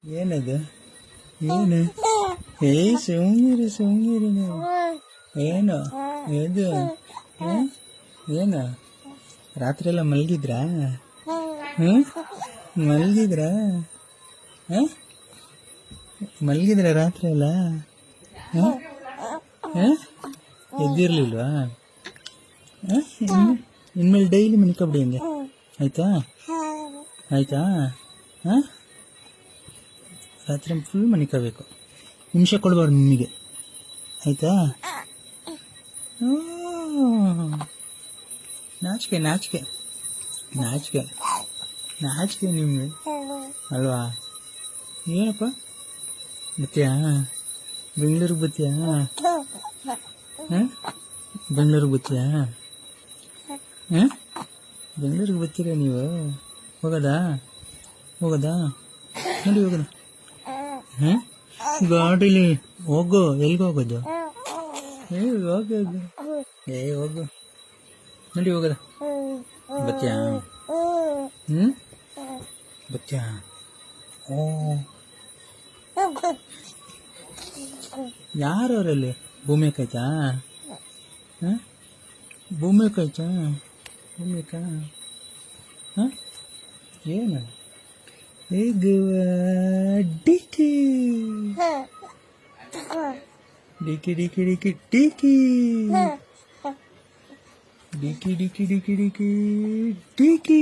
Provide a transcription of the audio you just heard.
ಏನದು ಏನು ಸುಮ್ಮನಿರು ನೀವು ಏನು ಇದು ಏನು ರಾತ್ರಿ ಎಲ್ಲ ಮಲಗಿದ್ರಾ ಮಲಗಿದ್ರ ರಾತ್ರಿ ಎಲ್ಲ ಎದ್ದಿರ್ಲಿಲ್ವಾ ಇನ್ಮೇಲೆ ಡೈಲಿ ಮಲ್ಕೊಬಿಡಿ ಹಂಗೆ ಆಯ್ತಾ ಆಯ್ತಾ ರಾತ್ರಿ ಫುಲ್ ಮನಿಕೋಬೇಕು ನಿಮಿಷ ಕೊಡ್ಬಾರ್ದು ನಿಮಗೆ ಆಯ್ತಾ ನಾಚಿಕೆ ನಾಚಿಕೆ ನಾಚಿಕೆ ನಾಚಿಕೆ ನಿಮಗೆ ಅಲ್ವಾ ಏನಪ್ಪ ಬತ್ತೀಯಾ ಬೆಂಗಳೂರಿಗೆ ಬತ್ತೀಯಾ ಬೆಂಗಳೂರಿಗೆ ಬತ್ತೀಯಾ ಬೆಂಗಳೂರಿಗೆ ಬರ್ತೀರಾ ನೀವು ಹೋಗೋದಾ ನೋಡಿ ಹೋಗೋದ ಗಾಡೀಲಿ ಹೋಗು ಎಲ್ಲಿಗೆ ಹೋಗೋದು ಹೋಗು ನೋಡಿ ಹೋಗೋದ ಬತ್ತೀಯಾ ಬತ್ತೀಯಾ ಯಾರವರಲ್ಲಿ ಭೂಮಿ ಕಾಯ್ತಾ ಭೂಮಿ ಕಾಯ್ತಾ ಏನು ಡಿಕ್ಕಿ ಡಿಕ್ಕಿ ಡಿಕ್ಕಿ ಡಿಕ್ಕಿ ಡಿಕ್ಕಿ ಡಿಕ್ಕಿ ಡಿಕ್ಕಿ ಡಿಕ್ಕಿ ಡಿಕ್ಕಿ ಡಿಕ್ಕಿ